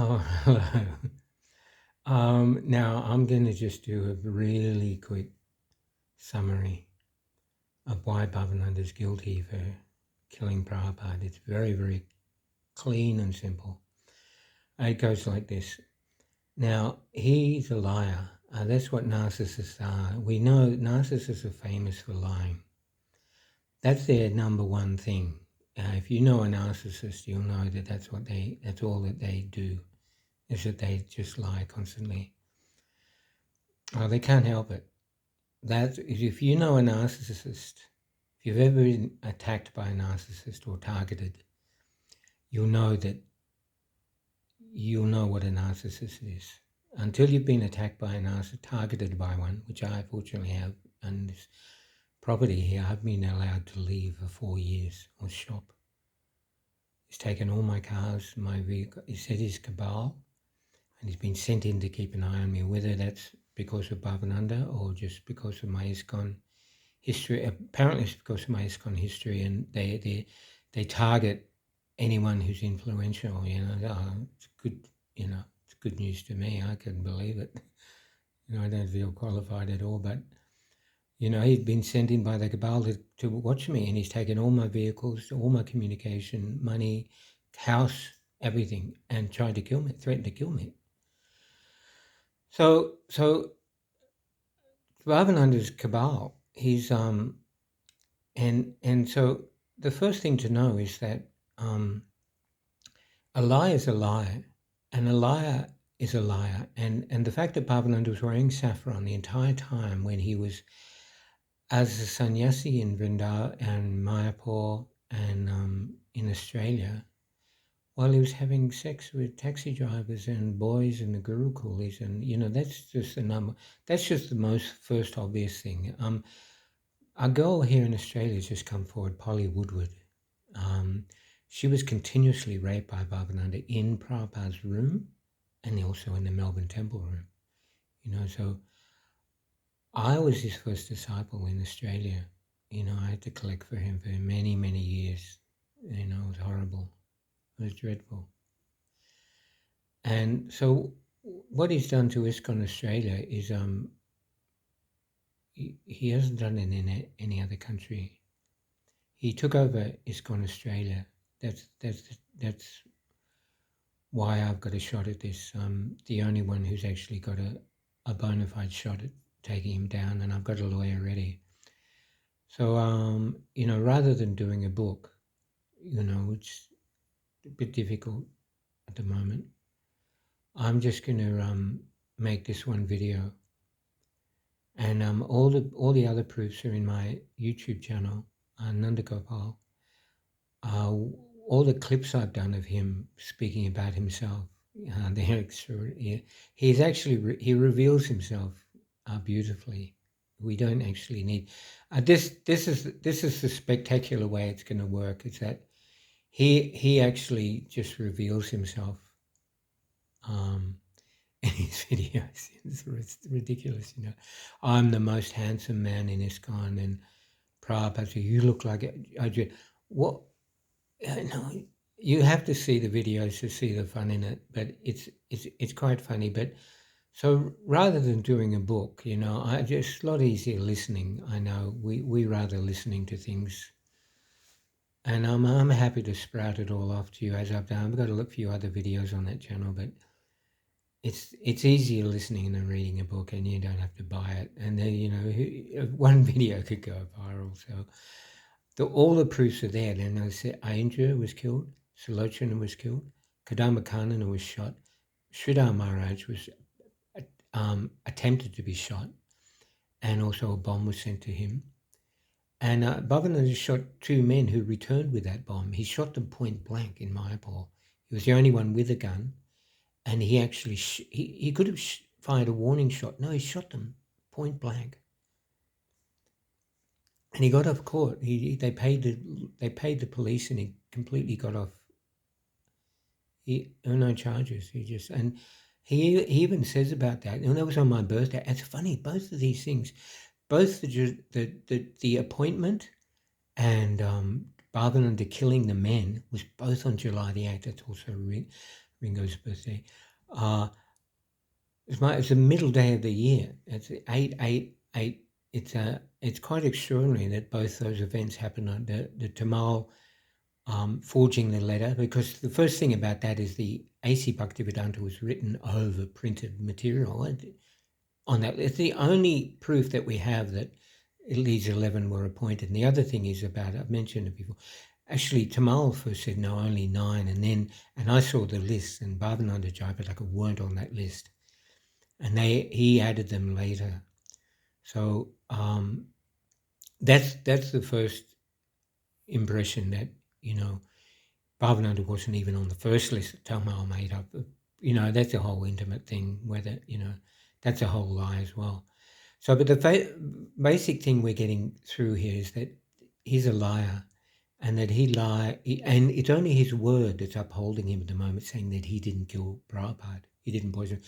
Oh, hello. Now I'm going to just do a really quick summary of why Bhavananda's guilty for killing Prabhupada. It's very, very clean and simple. It goes like this. Now, he's a liar. That's what narcissists are. We know narcissists are famous for lying. That's their number one thing. If you know a narcissist, you'll know that that's all that they do, is that they just lie constantly. They can't help it. That is, if you know a narcissist, if you've ever been attacked by a narcissist or targeted, you'll know what a narcissist is. Until you've been attacked by a narcissist, targeted by one, which I fortunately have, and this property here, I've been allowed to leave for 4 years or shop. He's taken all my cars, my vehicle. He said he's cabal, and he's been sent in to keep an eye on me, whether that's because of Bhavananda or just because of my ISKCON history. Apparently it's because of my ISKCON history, and they target anyone who's influential. It's good. It's good news to me. I couldn't believe it. I don't feel qualified at all, but he'd been sent in by the cabal to watch me, and he's taken all my vehicles, all my communication, money, house, everything, and tried to kill me, threatened to kill me. So Bhavananda's cabal, he's and so the first thing to know is that a lie is a lie, and a liar is a liar. And the fact that Bhavananda was wearing saffron the entire time when he was as a sannyasi in Vrindavan and Mayapur and in Australia, while he was having sex with taxi drivers and boys and the guru coolies, and that's just the number. That's just the most first obvious thing. A girl here in Australia has just come forward, Polly Woodward. She was continuously raped by Bhavananda in Prabhupada's room and also in the Melbourne Temple room. So I was his first disciple in Australia. I had to collect for him for many, many years. It was horrible. It was dreadful. And so what he's done to ISKCON Australia is he hasn't done it in any other country. He took over ISKCON Australia. That's why I've got a shot at this. The only one who's actually got a bona fide shot at taking him down, and I've got a lawyer ready. So rather than doing a book, it's a bit difficult at the moment. I'm just going to make this one video, and all the other proofs are in my YouTube channel, Nanda Gopal. All the clips I've done of him speaking about himself, they're extraordinary. He reveals himself beautifully. We don't actually need this is the spectacular way it's going to work. It's that he actually just reveals himself in his videos. It's ridiculous, I'm the most handsome man in ISKCON, and Prabhupada said, you look like it. What? No, you have to see the videos to see the fun in it, but it's quite funny. But so rather than doing a book, I just a lot easier listening. I know we rather listening to things, and I'm happy to sprout it all off to you as I've done. I've got a few other videos on that channel, but it's easier listening than reading a book, and you don't have to buy it. And then one video could go viral. So all the proofs are there. Then they said Ayendra was killed, Sulochana was killed, Kadamba Kanana was shot, Sridhar Maharaj was attempted to be shot, and also a bomb was sent to him. And Bhavananda shot 2 men who returned with that bomb. He shot them point blank in Mayapur. He was the only one with a gun, and he actually he could have fired a warning shot. No, he shot them point blank. And he got off court. They paid the police, and he completely got off. No charges. He even says about that. And that was on my birthday. It's funny. Both of these things, both the appointment and Bhavananda killing the men was both on July the 8th. That's also Ringo's birthday. It's the middle day of the year. It's 888. It's quite extraordinary that both those events happened on the Tamal forging the letter, because the first thing about that is the A.C. Bhaktivedanta was written over printed material on that. It's the only proof that we have that these 11 were appointed. And the other thing is about, I've mentioned it before, actually Tamal first said no, only 9, and I saw the list, and Bhavananda Jayapataka weren't on that list, and he added them later. So that's the first impression, that Bhavananda wasn't even on the first list that Tamal made up. That's a whole intimate thing, whether that's a whole lie as well. So, but the basic thing we're getting through here is that he's a liar, and that and it's only his word that's upholding him at the moment, saying that he didn't kill Prabhupada, he didn't poison.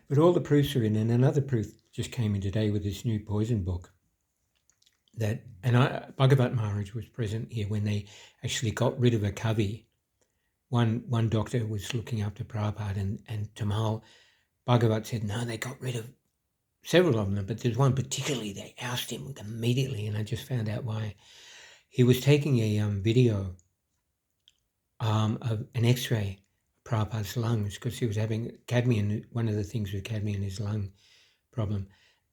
But all the proofs are in, and another proof just came in today with this new poison book. Bhagavat Maharaj was present here when they actually got rid of a Kavi. One doctor was looking after Prabhupada, and Tamal, Bhagavat said, no, they got rid of several of them, but there's one particularly, they ousted him immediately, and I just found out why. He was taking a video of an x-ray of Prabhupada's lungs, because he was having cadmium. One of the things with cadmium is lung problem.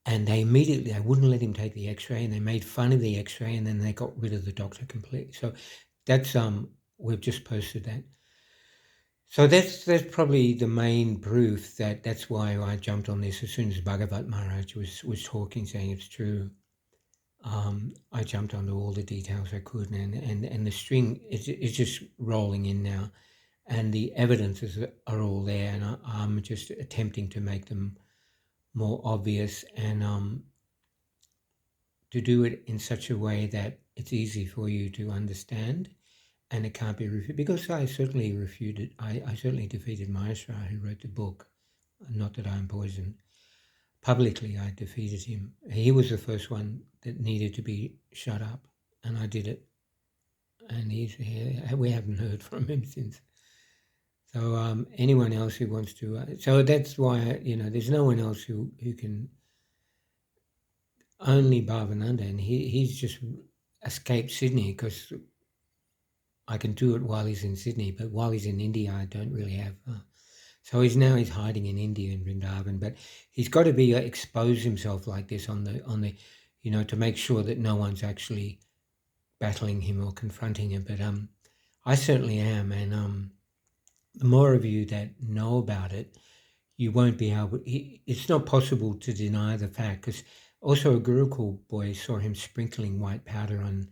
And they wouldn't let him take the x-ray, and they made fun of the x-ray, and then they got rid of the doctor completely. So that's, we've just posted that. So that's probably the main proof that's why I jumped on this as soon as Bhagavat Maharaj was talking, saying it's true. I jumped onto all the details I could, and the string is just rolling in now, and the evidences are all there, and I'm just attempting to make them more obvious, and to do it in such a way that it's easy for you to understand, and it can't be refuted, because I certainly I certainly defeated Maheshwara, who wrote the book. Not that I'm poisoned. Publicly, I defeated him. He was the first one that needed to be shut up, and I did it. And we haven't heard from him since. So anyone else who wants to, so that's why, there's no one else who can, only Bhavananda, and he's just escaped Sydney, because I can do it while he's in Sydney, but while he's in India, I don't really have. So he's hiding in India, in Vrindavan, but he's got to expose himself like this on the, to make sure that no one's actually battling him or confronting him. But I certainly am, and the more of you that know about it, you won't be able. It's not possible to deny the fact, because also a Gurukul boy saw him sprinkling white powder on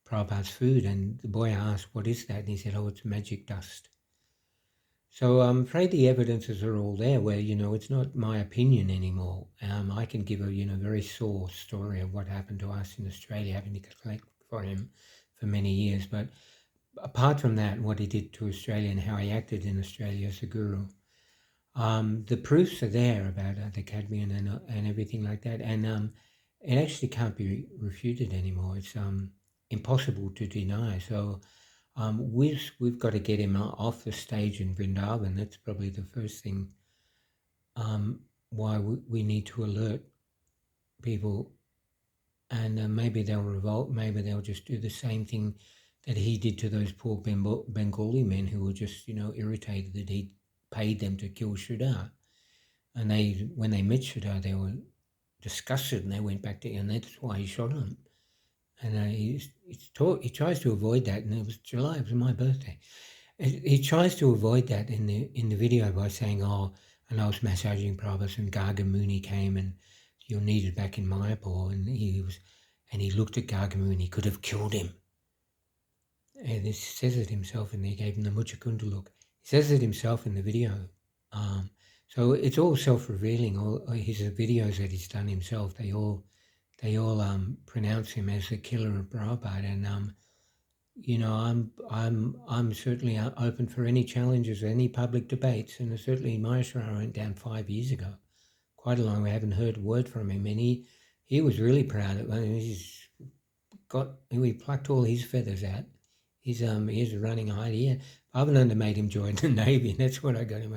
Prabhupada's food, and the boy asked, "What is that?" And he said, "Oh, it's magic dust." So I'm afraid the evidences are all there, where it's not my opinion anymore. I can give a very sore story of what happened to us in Australia, having to collect for him for many years. But apart from that, what he did to Australia and how he acted in Australia as a guru, the proofs are there about the cadmium and everything like that, and it actually can't be refuted anymore. It's impossible to deny. So we've got to get him off the stage in Vrindavan. That's probably the first thing. Why we need to alert people, and maybe they'll revolt. Maybe they'll just do the same thing that he did to those poor Bengali men who were just irritated that he paid them to kill Sridhar. And when they met Sridhar, they were disgusted, and they went back to, and that's why he shot him. And he tries to avoid that, and it was July, it was my birthday. He tries to avoid that in the video by saying, "Oh, and I was massaging Prabhupada, and Garga Muni came, and you're needed back in Mayapur," and he looked at Garga Muni, he could have killed him. And he says it himself, and they gave him the Muchakunda look. He says it himself in the video. So it's all self-revealing. All his videos that he's done himself, they all pronounce him as the killer of Prabhupada, and I'm certainly open for any challenges, any public debates, and certainly Maheshwara went down 5 years ago, quite a long. We haven't heard a word from him, and he was really proud of it. He plucked all his feathers out he's running a hide here. Bhavananda made him join the Navy, and that's what I got him.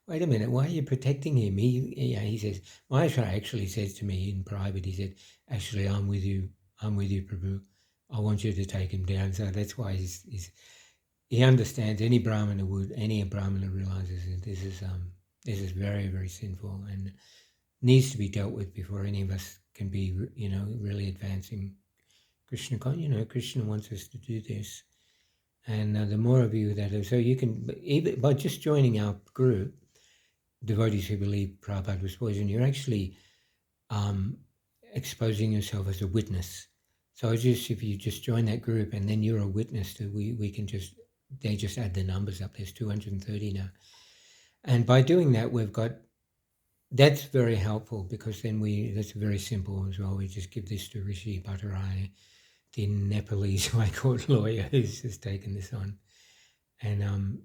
Wait a minute, why are you protecting him? He says, Maheshwara actually says to me in private, he said, actually, I'm with you, Prabhu. I want you to take him down. So that's why he understands. Any Brahmana realizes that this is very, very sinful and needs to be dealt with before any of us can be, really advancing Krishna. Krishna wants us to do this. And the more of you that are, so you can, even by just joining our group, devotees who believe Prabhupada was poisoned, you're actually exposing yourself as a witness. So if you just join that group and then you're a witness to, we can they just add the numbers up. There's 230 now. And by doing that, that's very helpful because then that's very simple as well. We just give this to Rishi Bhattarai, the Nepalese High Court lawyer who's just taken this on. And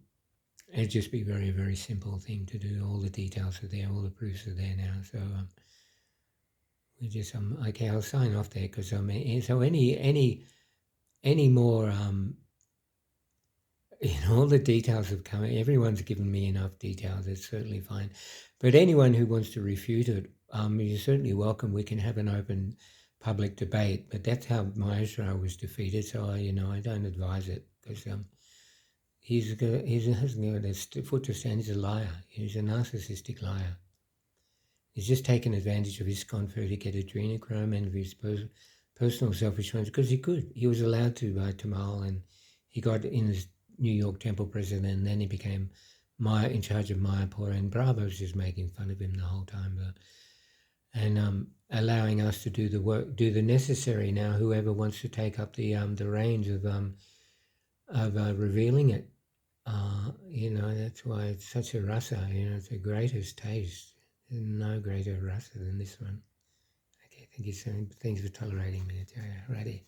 it'd just be a very, very simple thing to do. All the details are there, all the proofs are there now. So we just, okay, I'll sign off there because so any more, all the details have come. Everyone's given me enough details. It's certainly fine. But anyone who wants to refute it, you're certainly welcome. We can have an open public debate. But that's how Maheshwara was defeated. So I don't advise it because he hasn't got a foot to stand. He's a liar. He's a narcissistic liar. He's just taken advantage of his ISKCON to get adrenochrome and of his personal selfish ones because he could. He was allowed to by Tamal, and he got in as New York Temple president, and then he became in charge of Mayapur, and Brahma was just making fun of him the whole time. And allowing us to do the work, do the necessary now. Whoever wants to take up the reins of revealing it, that's why it's such a rasa. It's the greatest taste. There's no greater rasa than this one. Okay, thank you so much. Thanks for tolerating me, Acharya. Righty.